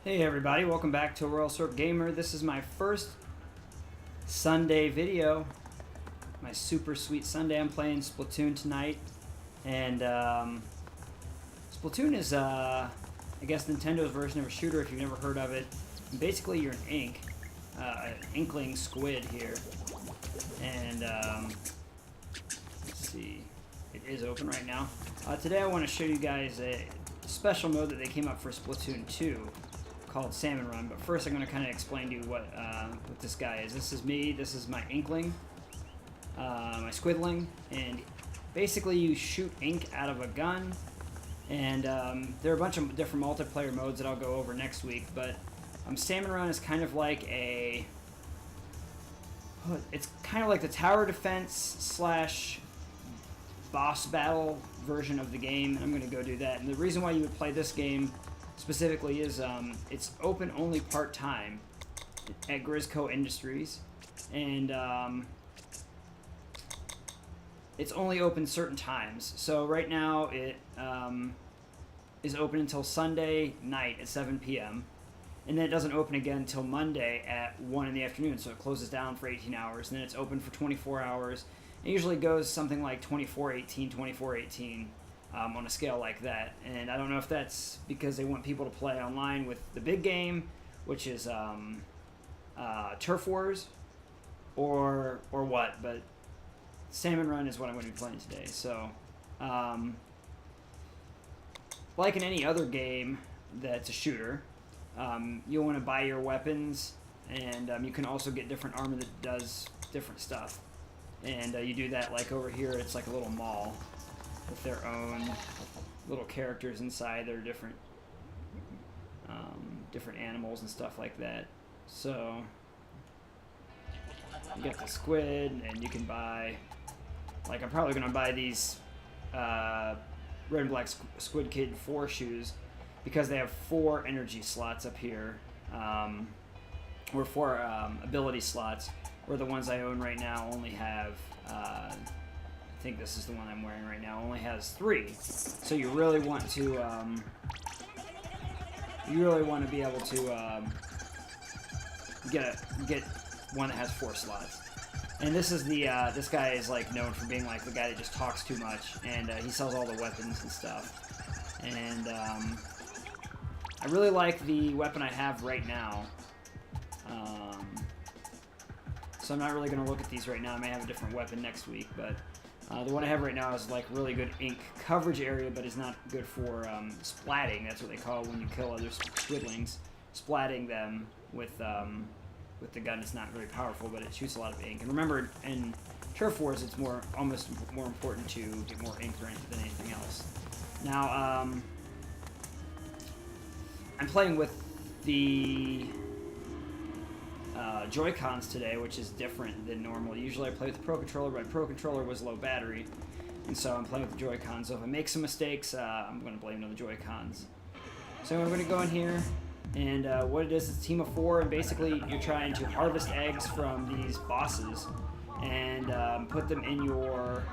Hey everybody, welcome back to Royal Sorp Gamer. This is my first Sunday video. My super sweet Sunday. I'm playing Splatoon tonight. And Splatoon is, I guess, Nintendo's version of a shooter if you've never heard of it. And basically you're an inkling squid here. And let's see, it is open right now. Today I want to show you guys a special mode that they came up for Splatoon 2. Called Salmon Run, but first I'm going to kind of explain to you what this guy is. This is me, this is my inkling, my squidling, and basically you shoot ink out of a gun, and there are a bunch of different multiplayer modes that I'll go over next week, but Salmon Run is kind of like it's kind of like the tower defense slash boss battle version of the game, and I'm going to go do that. And the reason why you would play this game specifically is it's open only part-time at Grisco Industries, and it's only open certain times. So right now it is open until Sunday night at 7 p.m. and then it doesn't open again until Monday at 1 in the afternoon, so it closes down for 18 hours, and then it's open for 24 hours. It usually goes something like 24-18, 24-18. On a scale like that, and I don't know if that's because they want people to play online with the big game, which is Turf Wars, or what, but Salmon Run is what I'm going to be playing today. So, like in any other game that's a shooter, you'll want to buy your weapons, and you can also get different armor that does different stuff, and you do that like over here. It's like a little mall with their own little characters inside. They're different different animals and stuff like that. So you got the squid, and you can buy, like, I'm probably going to buy these red and black Squid Kid 4 shoes because they have 4 energy slots up here, or 4 ability slots, where the ones I own right now only have I think this is the one I'm wearing right now, only has 3. So you really want to be able to get one that has 4 slots. And this is the this guy is like known for being like the guy that just talks too much, and he sells all the weapons and stuff. And I really like the weapon I have right now. So I'm not really going to look at these right now. I may have a different weapon next week, but the one I have right now is like really good ink coverage area, but is not good for splatting. That's what they call it when you kill other squidlings. Splatting them with the gun is not very powerful, but it shoots a lot of ink. And remember, in Turf Wars, it's almost more important to get more ink than anything else. Now, I'm playing with the Joy-Cons today, which is different than normal. Usually I play with the Pro Controller, but my Pro Controller was low battery, and so I'm playing with the Joy-Cons. So if I make some mistakes, I'm going to blame it on the Joy-Cons. So I'm going to go in here, and what it is a team of 4, and basically you're trying to harvest eggs from these bosses and put them in your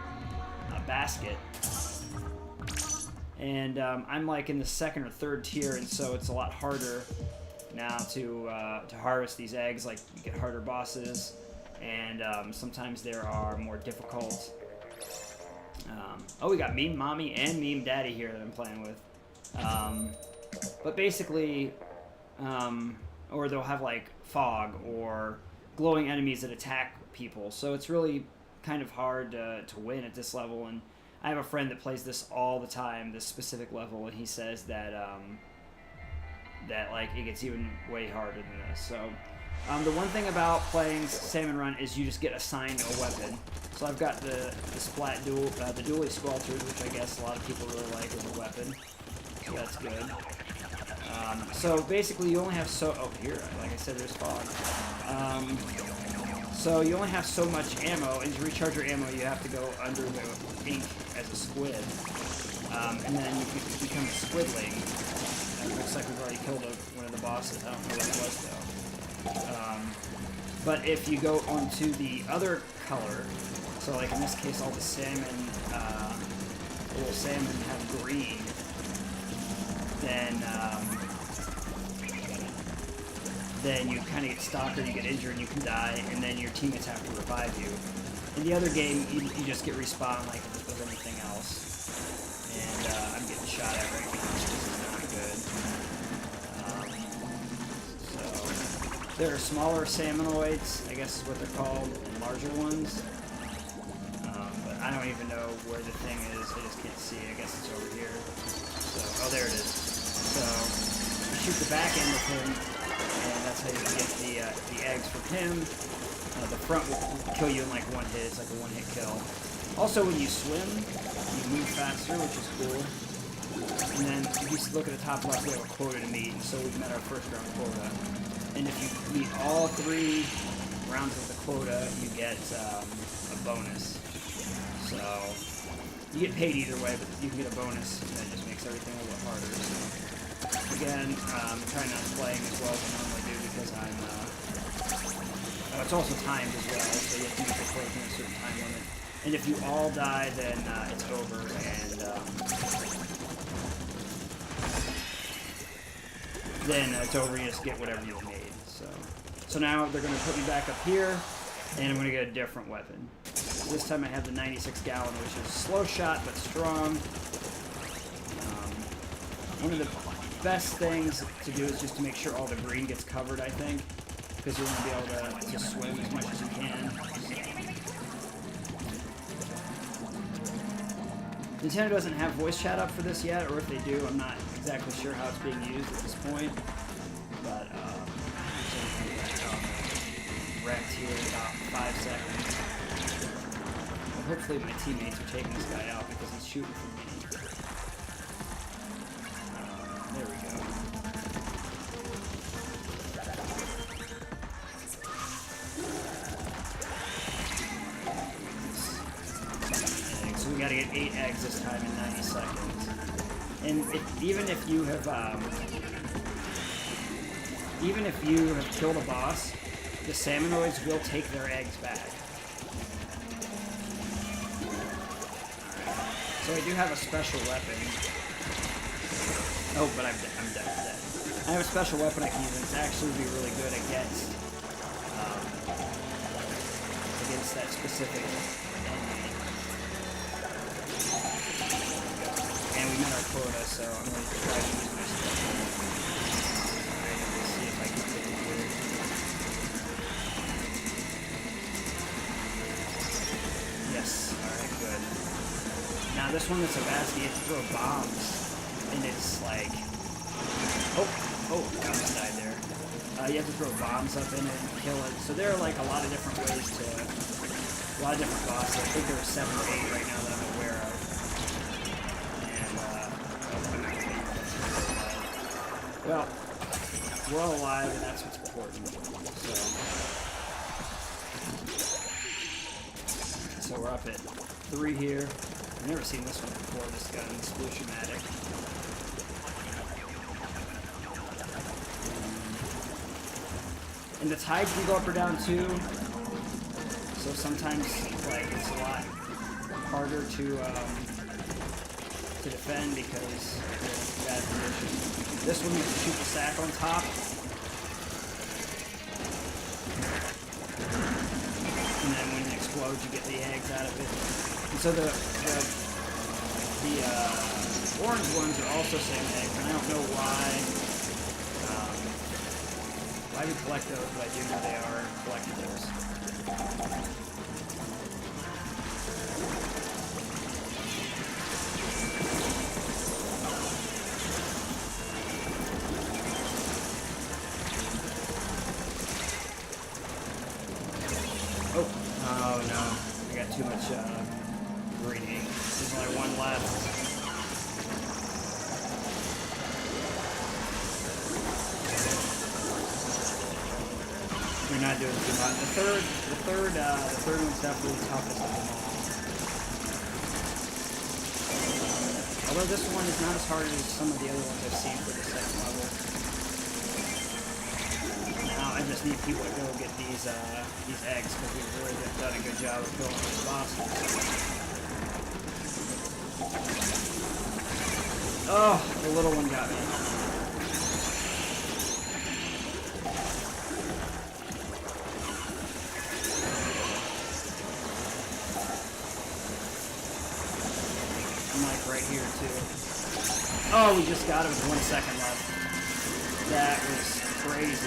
basket. And I'm like in the 2nd or 3rd tier, and so it's a lot harder now to harvest these eggs. Like, you get harder bosses, and sometimes there are more difficult. Oh, we got Meme Mommy and Meme Daddy here that I'm playing with. But basically, or they'll have like fog or glowing enemies that attack people. So it's really kind of hard to win at this level. And I have a friend that plays this all the time, this specific level, and he says that that like it gets even way harder than this. So the one thing about playing Salmon Run is you just get assigned a weapon. So I've got the Splat Duel, the Dually Swelters, which I guess a lot of people really like as a weapon. So that's good. So basically you only have here, like I said, there's fog. So you only have so much ammo, and to recharge your ammo you have to go under the ink as a squid. And then you become a squidling. Looks like we've already killed one of the bosses. I don't know what it was, though. But if you go onto the other color, so like in this case all the salmon, little salmon have green, then then you kind of get stuck or you get injured and you can die, and then your teammates have to revive you. In the other game, you just get respawned like if it was anything else. And I'm getting shot at right now, so this is not good. So there are smaller salmonoids, I guess is what they're called, and larger ones. But I don't even know where the thing is. I just can't see. I guess it's over here. So, oh, there it is. So you shoot the back end of him, and that's how you get the eggs from him. The front will kill you in like one hit. It's like a one-hit kill. Also, when you swim, you move faster, which is cool. And then if you look at the top left, we have a quota to meet, and so we've met our first round quota. And if you meet all 3 rounds of the quota, you get a bonus. So you get paid either way, but you can get a bonus, and that just makes everything a little harder. So again, I'm trying not to play as well as I normally do because I'm. It's also timed as well, so you have to meet the quota in a certain time limit. And if you all die, then it's over, and then it's over. You just get whatever you've made. So now they're going to put me back up here, and I'm going to get a different weapon. This time I have the 96 gallon, which is slow shot but strong. One of the best things to do is just to make sure all the green gets covered, I think, because you want to be able to swim as much as you can. Nintendo doesn't have voice chat up for this yet, or if they do, I'm not exactly sure how it's being used at this point. But wrecked here in about 5 seconds. Well, hopefully my teammates are taking this guy out because he's shooting from me. There we go. So we gotta get 8 eggs this time in 90 seconds. And even if you have killed a boss, the salmonoids will take their eggs back. So I do have a special weapon. Oh, but I'm dead. I have a special weapon I can use, and it's actually be really good against that specific enemy. And we met our quota, so I'm going to try to use my special weapon. Alright, let's see if I can get it here. Yes, alright, good. Now this one that's a basket, you have to throw bombs, and it's like, oh, I almost died there. You have to throw bombs up in it and kill it. So there are like a lot of different ways to, a lot of different bosses. I think there are 7 or 8 right now that I'm aware of. And, well, we're all alive, and that's what's important. So we're up at 3 here. I've never seen this one before, this gun, this Splatoon-matic. And the tide can go up or down too. So sometimes like it's a lot harder to defend because of bad position. This one you can shoot the sack on top. And then when it explodes you get the eggs out of it. And so the orange ones are also salmon eggs, and I don't know why we collect those, but I do know they are collectibles. Oh no, I got too much green ink. There's only one left. We're not doing too much. The third one's definitely the toughest of them all. Although this one is not as hard as some of the other ones I've seen for the second level. Now I just need people to go get these eggs because we've really done a good job of killing these bosses. Oh, the little one got me. Oh, we just got it with 1 second left. That was crazy.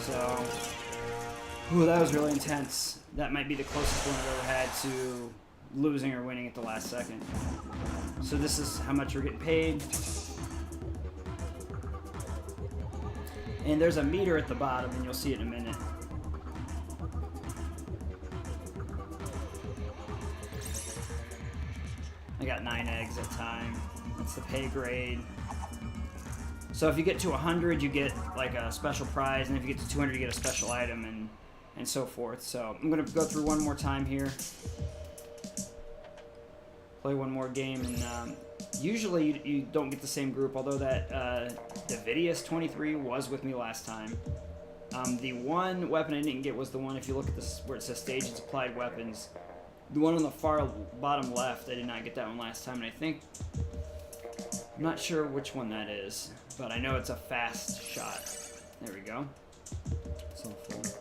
So, ooh, that was really intense. That might be the closest one I've ever had to losing or winning at the last second. So this is how much we're getting paid. And there's a meter at the bottom, and you'll see it in a minute. I got 9 eggs at a time. That's the pay grade. So if you get to 100, you get like a special prize, and if you get to 200, you get a special item, and so forth. So I'm gonna go through one more time here. Play one more game, and usually you don't get the same group, although that Davidius 23 was with me last time. The one weapon I didn't get was the one, if you look at this where it says stage and supplied weapons, the one on the far bottom left, I did not get that one last time, and I think, I'm not sure which one that is, but I know it's a fast shot. There we go.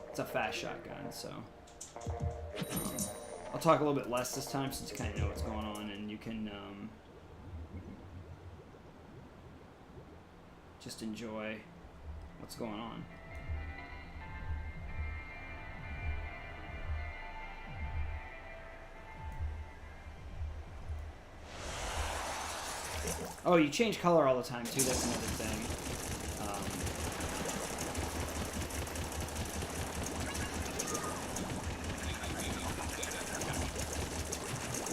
It's a fast shotgun, so I'll talk a little bit less this time since you kind of know what's going on, and you can just enjoy what's going on. Oh, you change color all the time too, that's another thing.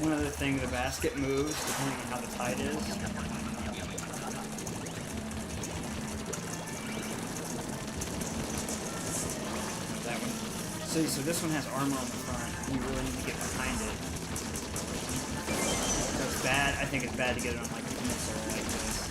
One other thing, the basket moves depending on how the tide is. That one. So this one has armor on the front. You really need to get behind it. That's bad. I think it's bad to get it on like a missile like this.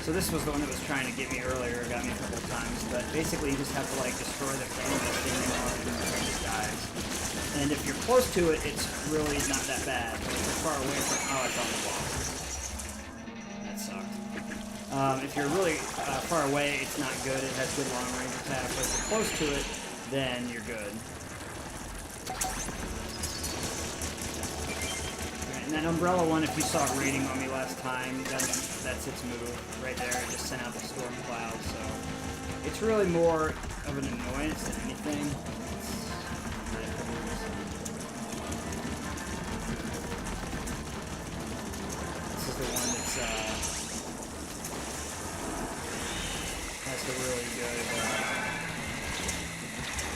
So this was the one that was trying to get me earlier, got me a couple of times, but basically you just have to like destroy the thing that's standing on and it just dies. And if you're close to it, it's really not that bad. But if you're far away from, oh, I found the wall. That sucked. If you're really far away, it's not good. It has good long range attack, but if you're close to it, then you're good. And that umbrella one, if you saw it raining on me last time, that's its move right there. It just sent out the storm cloud, so it's really more of an annoyance than anything. This is the one that's has the really good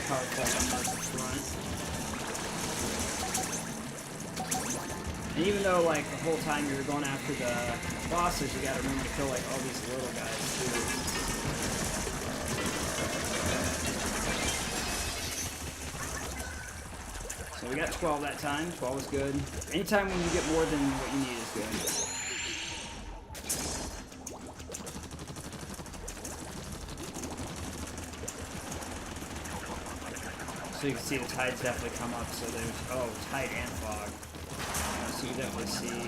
power play on the front. And even though, like, the whole time you're going after the bosses, you gotta remember to kill, like, all these little guys, too. So we got 12 that time. 12 was good. Anytime when you get more than what you need is good. So you can see the tides definitely come up, so there's, oh, tide and fog. So you definitely see where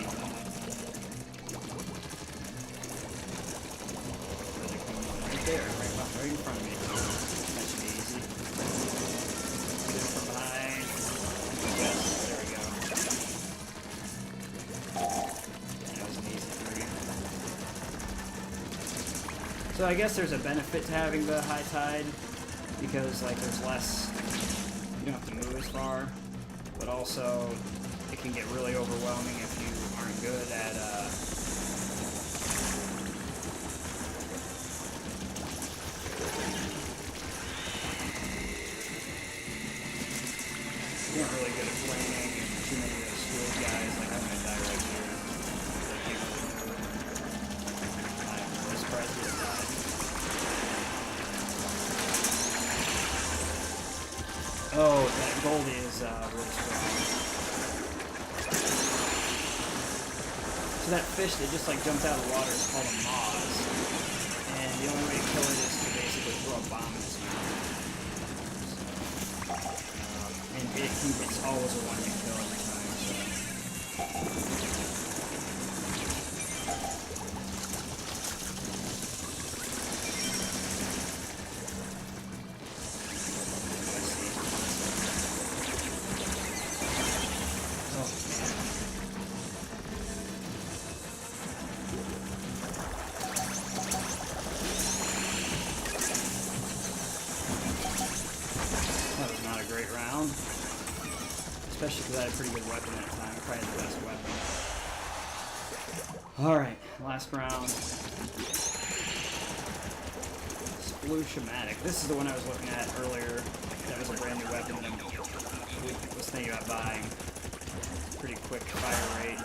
they're coming up right there, right in front of me. That should be easy. Get it from behind. Yes, there we go. That was an easy 3. So I guess there's a benefit to having the high tide because like there's less, you don't have to move as far, but also it can get really overwhelming if you aren't good at you aren't really good at flaming and too many of those school guys, like I'm gonna die right here. They can't really move. I'm really surprised he didn't die. Oh, that Goldie is really strong. So that fish that just like jumped out of the water is called a moz, and the only way to kill it is to basically throw a bomb in its mouth. And it's always a one-hit kill every time. So. Great round, especially because I had a pretty good weapon at the time. Probably the best weapon. Alright, last round. Sploosh-o-matic. This is the one I was looking at earlier. That was a brand new weapon that I was thinking about buying. Pretty quick fire rate.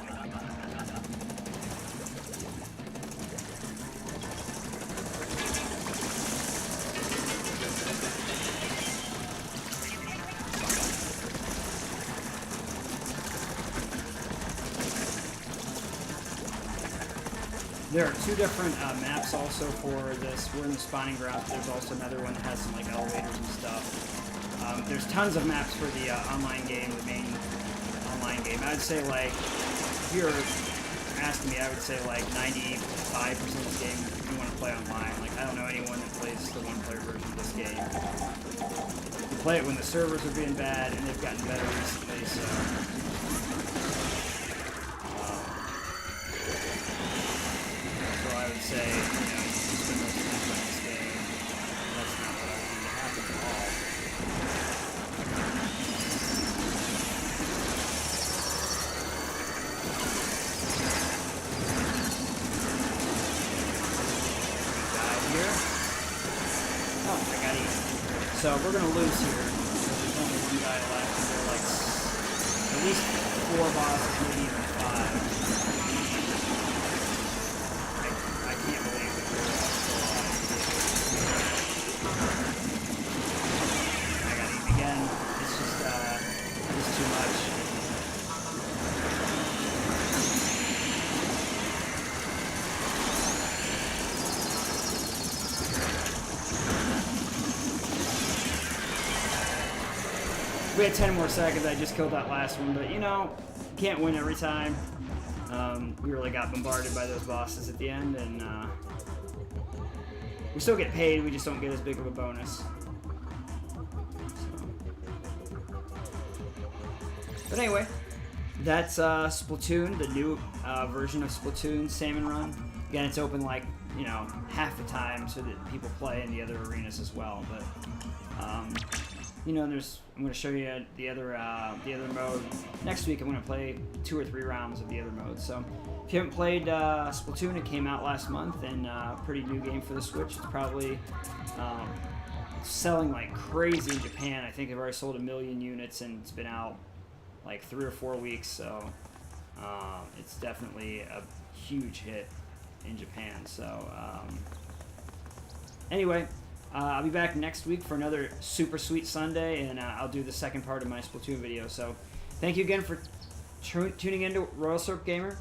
There are two different maps also for this. We're in the spawning grounds. There's also another one that has some like elevators and stuff. There's tons of maps for the online game, the main online game. I'd say like, if you're asking me, I would say like 95% of the game you want to play online. Like I don't know anyone that plays the one-player version of this game. You play it when the servers are being bad, and they've gotten better recently, so. I would say, you know, you spend most of the time playing this game. That's not what I want to happen at all. Die here. Oh, I got eaten. So we're going to lose here. There's only one guy left. There are like at least 4 bosses, maybe even 5. We had 10 more seconds. I just killed that last one, but you know, can't win every time. We really got bombarded by those bosses at the end, and we still get paid. We just don't get as big of a bonus. So. But anyway, that's Splatoon, the new version of Splatoon, Salmon Run. Again, it's open like, you know, half the time so that people play in the other arenas as well. But you know, I'm going to show you the other mode. Next week I'm going to play 2 or 3 rounds of the other mode. So if you haven't played Splatoon, it came out last month, and pretty new game for the Switch. It's probably selling like crazy in Japan. I think they've already sold 1 million units, and it's been out like 3 or 4 weeks. So it's definitely a huge hit in Japan. So anyway. I'll be back next week for another Super Sweet Sunday, and I'll do the second part of my Splatoon video. So thank you again for tuning in to Royal Surf Gamer.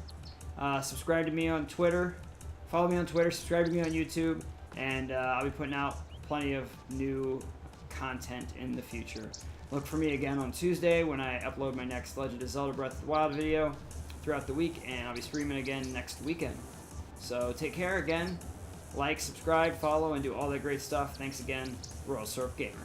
Subscribe to me on Twitter. Follow me on Twitter. Subscribe to me on YouTube. And I'll be putting out plenty of new content in the future. Look for me again on Tuesday when I upload my next Legend of Zelda Breath of the Wild video throughout the week. And I'll be streaming again next weekend. So take care again. Like, subscribe, follow, and do all that great stuff. Thanks again, Royal Surf Gamer.